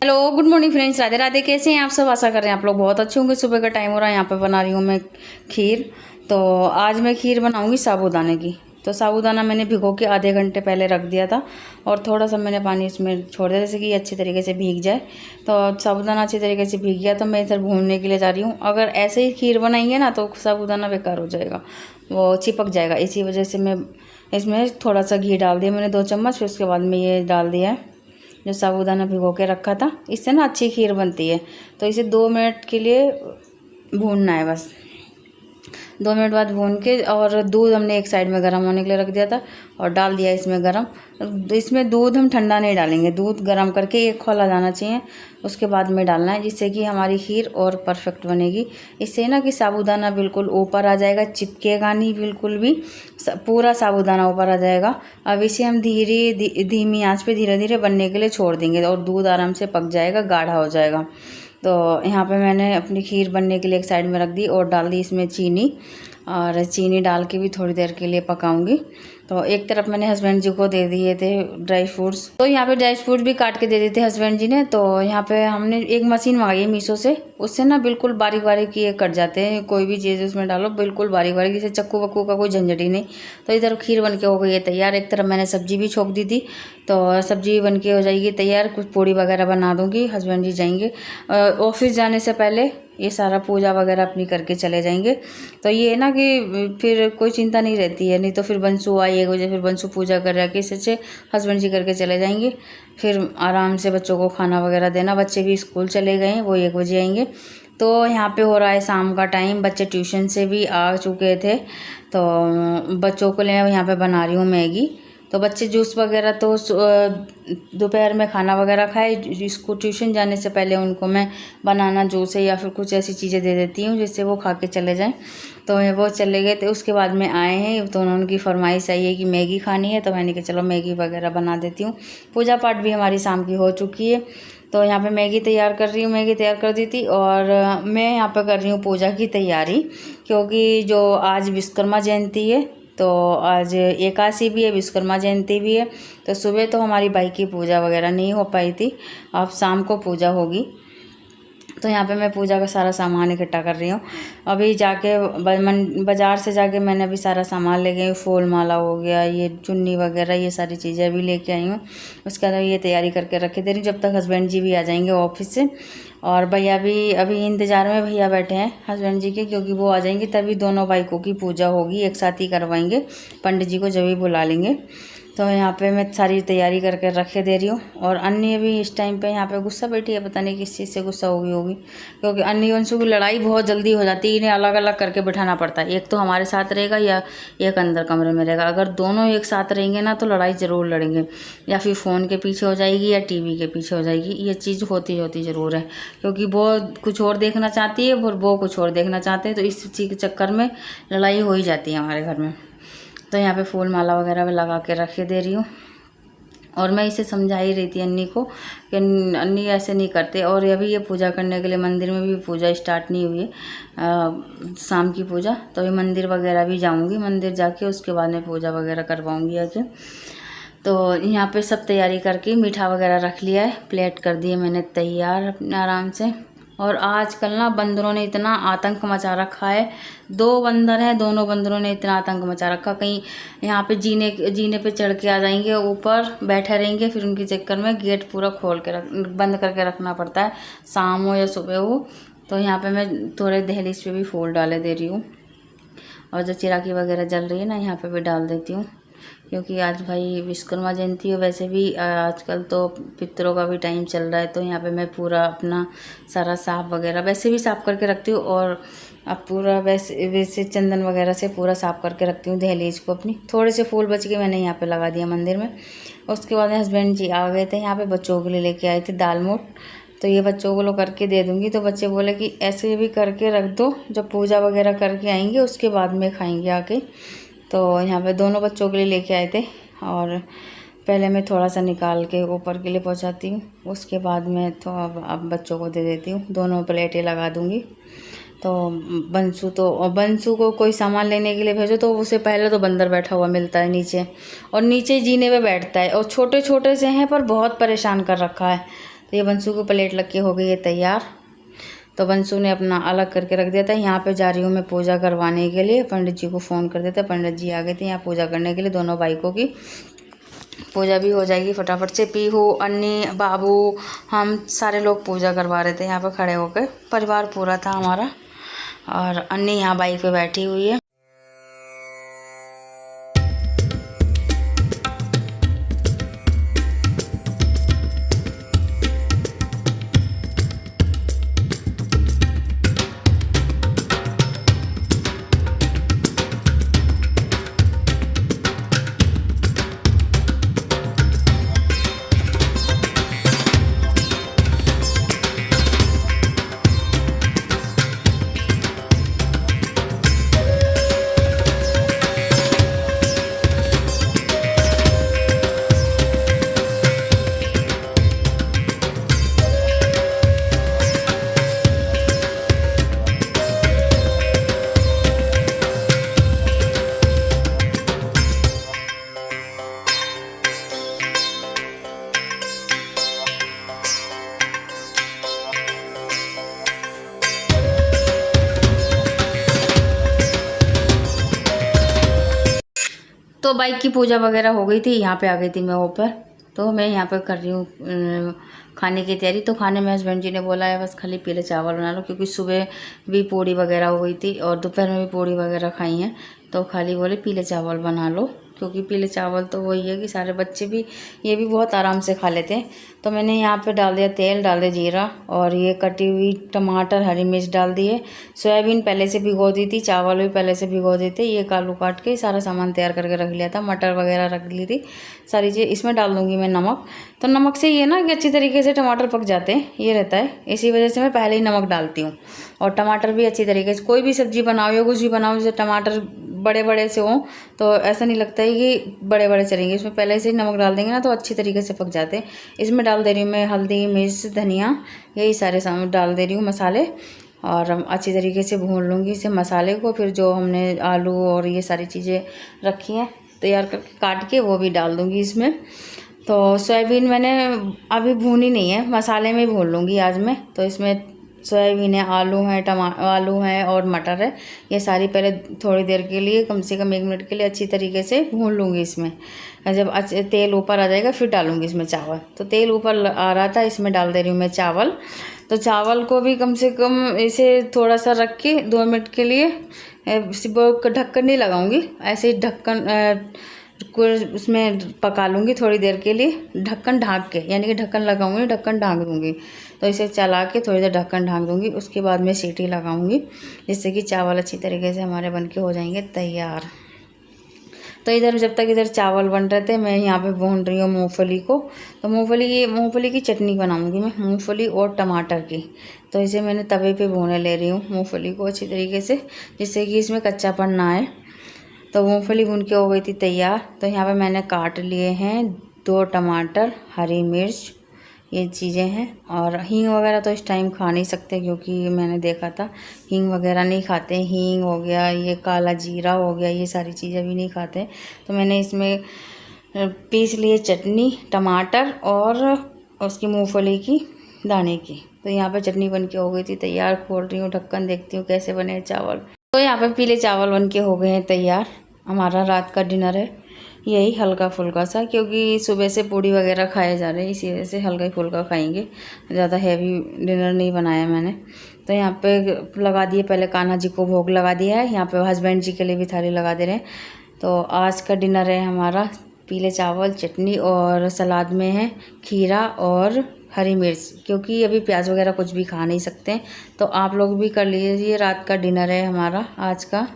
Hello good morning friends, Radhe Radhe. कैसे हैं आप सब? आशा कर रहे हैं आप लोग बहुत अच्छे होंगे। सुबह का टाइम हो रहा है, यहाँ पे बना रही हूँ मैं खीर। तो आज मैं खीर बनाऊँगी साबूदाने की। तो साबूदाना मैंने भिगो के आधे घंटे पहले रख दिया था और थोड़ा सा मैंने पानी इसमें छोड़ दिया जैसे कि अच्छी तरीके से भीग जाए। तो साबूदाना अच्छी तरीके से भीग गया तो मैं इधर भूनने के लिए जा रही हूँ। अगर ऐसे ही खीर बनाएंगे ना तो साबूदाना बेकार हो जाएगा, वो चिपक जाएगा। इसी वजह से मैं इसमें थोड़ा सा घी डाल दिया मैंने 2 चम्मच। फिर उसके बाद में ये डाल दिया है जो साबूदाना भिगो के रखा था। इससे ना अच्छी खीर बनती है। तो इसे 2 मिनट के लिए भूनना है बस। 2 मिनट बाद भून के, और दूध हमने एक साइड में गर्म होने के लिए रख दिया था और डाल दिया इसमें गरम। इसमें दूध हम ठंडा नहीं डालेंगे, दूध गरम करके एक खौला जाना चाहिए, उसके बाद में डालना है, जिससे कि हमारी खीर और परफेक्ट बनेगी। इससे ना कि साबूदाना बिल्कुल ऊपर आ जाएगा, चिपकेगा नहीं बिल्कुल भी, पूरा साबूदाना ऊपर आ जाएगा। अब इसे हम धीमी आंच पे धीरे धीरे बनने के लिए छोड़ देंगे और दूध आराम से पक जाएगा, गाढ़ा हो जाएगा। तो यहाँ पे मैंने अपनी खीर बनने के लिए एक साइड में रख दी और डाल दी इसमें चीनी। और चीनी डाल के भी थोड़ी देर के लिए पकाऊंगी। तो एक तरफ मैंने हस्बैंड जी को दे दिए थे ड्राई फ्रूट्स, तो यहाँ पे ड्राई फ्रूट भी काट के दे दिए थे हस्बैंड जी ने। तो यहाँ पे हमने एक मशीन मंगाई है मीशो से, उससे ना बिल्कुल बारीक बारीक ये कट जाते हैं। कोई भी चीज़ उसमें डालो बिल्कुल बारीक बारीक, जैसे चक्कू वक्कू का कोई झंझट ही नहीं। तो इधर खीर बन के हो गई है तैयार। एक तरफ मैंने सब्जी भी छोंक दी थी, तो सब्जी बन के हो जाएगी तैयार। कुछ पूड़ी वगैरह बना दूँगी, हस्बैंड जी जाएंगे ऑफिस जाने से पहले, ये सारा पूजा वगैरह अपनी करके चले जाएंगे। तो ये है ना कि फिर कोई चिंता नहीं रहती है। नहीं तो फिर बंसू आई 1 बजे, फिर बंसू पूजा कर रहा कि इससे हस्बैंड जी करके चले जाएंगे। फिर आराम से बच्चों को खाना वगैरह देना। बच्चे भी स्कूल चले गए हैं, वो 1 बजे आएंगे। तो यहाँ पे हो रहा है शाम का टाइम, बच्चे ट्यूशन से भी आ चुके थे। तो बच्चों को ले यहाँ पे बना रही हूँ मैगी। तो बच्चे जूस वगैरह तो दोपहर में खाना वगैरह खाए, इसको ट्यूशन जाने से पहले उनको मैं बनाना जूस है या फिर कुछ ऐसी चीज़ें दे देती हूँ जिससे वो खा के चले जाएं। तो वो चले गए थे, उसके बाद में आए हैं तो उनकी फरमाइश आई है कि मैगी खानी है। तो मैंने कहा चलो मैगी वगैरह बना देती हूँ। पूजा पाठ भी हमारी शाम की हो चुकी है। तो यहाँ पे मैगी तैयार कर रही हूँ, मैगी तैयार कर दी थी। और मैं यहाँ पे कर रही हूँ पूजा की तैयारी, क्योंकि जो आज विश्वकर्मा जयंती है, तो आज एकादशी भी है, विश्वकर्मा जयंती भी है। तो सुबह तो हमारी बाई की पूजा वगैरह नहीं हो पाई थी, अब शाम को पूजा होगी। तो यहाँ पे मैं पूजा का सारा सामान इकट्ठा कर रही हूँ। अभी जाके बाज़ार से जाके मैंने अभी सारा सामान ले गई। फूल माला हो गया, ये चुन्नी वगैरह, ये सारी चीज़ें अभी लेके आई हूँ। उसके बाद ये तैयारी करके रखे दे रही जब तक हस्बैंड जी भी आ जाएंगे ऑफिस से। और भैया भी अभी इंतज़ार में भैया बैठे हैं हस्बैंड जी के, क्योंकि वो आ जाएंगे तभी दोनों बाइकों की पूजा होगी, एक साथ ही करवाएंगे। पंडित जी को जब भी बुला लेंगे। तो यहाँ पे मैं सारी तैयारी करके रखे दे रही हूँ। और अन्य भी इस टाइम पे यहाँ पे गुस्सा बैठी है, पता नहीं किस चीज़ से गुस्सा हो गई होगी, क्योंकि अन्य वंशों की लड़ाई बहुत जल्दी हो जाती है। इन्हें अलग अलग करके बिठाना पड़ता है, एक तो हमारे साथ रहेगा या एक अंदर कमरे में रहेगा। अगर दोनों एक साथ रहेंगे ना तो लड़ाई ज़रूर लड़ेंगे, या फिर फ़ोन के पीछे हो जाएगी या टीवी के पीछे हो जाएगी। ये चीज़ होती ज़रूर है, क्योंकि वो कुछ और देखना चाहती है और वो कुछ और देखना चाहते हैं। तो इस चीज़ के चक्कर में लड़ाई हो ही जाती है हमारे घर में। तो यहाँ पे फूल माला वगैरह भी लगा के रखे दे रही हूँ। और मैं इसे समझा ही रही थी अन्नी को कि अन्नी ऐसे नहीं करते। और अभी ये पूजा करने के लिए मंदिर में भी पूजा स्टार्ट नहीं हुई है, शाम की पूजा। तो ये मंदिर वगैरह भी जाऊंगी, मंदिर जाके उसके बाद में पूजा वगैरह करवाऊंगी आके। तो यहाँ पे सब तैयारी करके मीठा वगैरह रख लिया है, प्लेट कर दिए मैंने तैयार अपने आराम से। और आजकल ना बंदरों ने इतना आतंक मचा रखा है। 2 बंदर हैं, दोनों बंदरों ने इतना आतंक मचा रखा, कहीं यहाँ पे जीने पे चढ़ के आ जाएंगे, ऊपर बैठे रहेंगे। फिर उनके चक्कर में गेट पूरा खोल के बंद करके रखना पड़ता है, शाम हो या सुबह हो। तो यहाँ पे मैं थोड़े दहलीज पे भी फूल डाले दे रही हूँ। और जो चिरागी वगैरह जल रही है ना, यहाँ पे भी डाल देती हूँ, क्योंकि आज भाई विश्वकर्मा जयंती है। वैसे भी आजकल तो पितरों का भी टाइम चल रहा है। तो यहाँ पे मैं पूरा अपना सारा साफ़ वगैरह वैसे भी साफ़ करके रखती हूँ। और अब पूरा वैसे चंदन वगैरह से पूरा साफ़ करके रखती हूँ दहलीज को अपनी। थोड़े से फूल बच के मैंने यहाँ पे लगा दिया मंदिर में। उसके बाद हस्बैंड जी आ गए थे, यहाँ पे बच्चों के लिए लेके आए थे दाल मोठ। तो ये बच्चों को लोग करके दे दूँगी। तो बच्चे बोले कि ऐसे भी करके रख दो, जब पूजा वगैरह करके आएंगे उसके बाद में खाएंगे आके। तो यहाँ पे दोनों बच्चों के लिए लेके आए थे। और पहले मैं थोड़ा सा निकाल के ऊपर के लिए पहुँचाती हूँ, उसके बाद मैं तो अब बच्चों को दे देती हूँ। दोनों प्लेटें लगा दूँगी। तो बंसू को कोई सामान लेने के लिए भेजो तो उसे पहले तो बंदर बैठा हुआ मिलता है नीचे, और नीचे जीने पे बैठता है। और छोटे छोटे से हैं पर बहुत परेशान कर रखा है। तो ये बंसू की प्लेट लग के हो गई है तैयार। तो बंसू ने अपना अलग करके रख दिया था। यहाँ पे जा रही हूँ मैं पूजा करवाने के लिए। पंडित जी को फ़ोन कर देते, पंडित जी आ गए थे यहाँ पूजा करने के लिए। दोनों बाइकों की पूजा भी हो जाएगी फटाफट से। पीहू, अन्नी, बाबू, हम सारे लोग पूजा करवा रहे थे यहाँ पर खड़े होकर। परिवार पूरा था हमारा। और अन्नी यहाँ बाइक पे बैठी हुई है। तो बाइक की पूजा वगैरह हो गई थी। यहाँ पे आ गई थी मैं ऊपर। तो मैं यहाँ पर कर रही हूँ खाने की तैयारी। तो खाने में हस्बैंड जी ने बोला है बस खाली पीले चावल बना लो, क्योंकि सुबह भी पूड़ी वगैरह हो गई थी और दोपहर में भी पूड़ी वगैरह खाई हैं। तो खाली बोले पीले चावल बना लो, क्योंकि पीले चावल तो वही है कि सारे बच्चे भी, ये भी बहुत आराम से खा लेते हैं। तो मैंने यहाँ पे डाल दिया तेल, डाल दिया जीरा, और ये कटी हुई टमाटर, हरी मिर्च डाल दिए। सोयाबीन पहले से भिगो दी थी, चावल भी पहले से भिगो दी थी। ये आलू काट के सारा सामान तैयार करके रख लिया था, मटर वगैरह रख ली थी सारी चीज़। इसमें डाल दूँगी मैं नमक। तो नमक से ये ना कि अच्छी तरीके से टमाटर पक जाते हैं, ये रहता है। इसी वजह से मैं पहले ही नमक डालती हूँ। और टमाटर भी अच्छी तरीके से, कोई भी सब्ज़ी बनाओ या कुछ भी बनाओ, जैसे टमाटर बड़े बड़े से हों तो ऐसा नहीं लगता है कि बड़े बड़े चलेंगे। इसमें पहले से ही नमक डाल देंगे ना तो अच्छी तरीके से पक जाते हैं। इसमें डाल दे रही हूँ मैं हल्दी, मिर्च, धनिया, यही सारे सामान डाल दे रही हूँ मसाले। और अच्छी तरीके से भून लूँगी इसे मसाले को। फिर जो हमने आलू और ये सारी चीज़ें रखी हैं तैयार करके काट के, वो भी डाल दूँगी इसमें। तो सोयाबीन मैंने अभी भूनी नहीं है, मसाले में भून लूँगी आज मैं। तो इसमें सोयाबीन है, आलू है, आलू है और मटर है, ये सारी पहले थोड़ी देर के लिए, कम से कम 1 मिनट के लिए अच्छी तरीके से भून लूँगी इसमें। जब तेल ऊपर आ जाएगा फिर डालूँगी इसमें चावल। तो तेल ऊपर आ रहा था, इसमें डाल दे रही हूँ मैं चावल। तो चावल को भी कम से कम इसे थोड़ा सा रख के 2 मिनट के लिए, ढक्कन नहीं लगाऊंगी, ऐसे ही ढक्कन उसमें पका लूँगी थोड़ी देर के लिए, ढक्कन ढाँक के, यानी कि ढक्कन लगाऊंगी, ढक्कन ढाँक दूँगी। तो इसे चला के थोड़ी देर ढक्कन ढाँक दूँगी। उसके बाद में सीटी लगाऊंगी, जिससे कि चावल अच्छी तरीके से हमारे बनके हो जाएंगे तैयार। तो इधर जब तक इधर चावल बन रहे थे, मैं यहाँ पे भून रही हूँ मूंगफली को। तो मूंगफली की चटनी बनाऊँगी मैं, मूंगफली और टमाटर की। तो इसे मैंने तवे पे भूने ले रही हूँ मूंगफली को अच्छी तरीके से, जिससे कि इसमें कच्चापन ना आए। तो मूंगफली भून के हो गई थी तैयार। तो यहाँ पे मैंने काट लिए हैं 2 टमाटर, हरी मिर्च, ये चीज़ें हैं। और हींग वगैरह तो इस टाइम खा नहीं सकते, क्योंकि मैंने देखा था हींग वगैरह नहीं खाते। हींग हो गया, ये काला जीरा हो गया, ये सारी चीज़ें भी नहीं खाते। तो मैंने इसमें पीस लिए चटनी, टमाटर और उसकी मूंगफली की दाने की। तो यहाँ पे चटनी बन के हो गई थी तैयार। खोल रही हूँ ढक्कन, देखती हूँ कैसे बने चावल। तो यहाँ पे पीले चावल बन के हो गए हैं तैयार। हमारा रात का डिनर है यही हल्का फुल्का सा, क्योंकि सुबह से पूड़ी वगैरह खाए जा रहे हैं, इसी वजह से हल्का ही फुल्का खाएंगे। ज़्यादा हैवी डिनर नहीं बनाया मैंने। तो यहाँ पे लगा दिए, पहले कान्हा जी को भोग लगा दिया है। यहाँ पे हस्बैंड जी के लिए भी थाली लगा दे रहे हैं। तो आज का डिनर है हमारा पीले चावल, चटनी, और सलाद में है खीरा और हरी मिर्च, क्योंकि अभी प्याज वगैरह कुछ भी खा नहीं सकते। तो आप लोग भी कर लीजिए, रात का डिनर है हमारा आज का।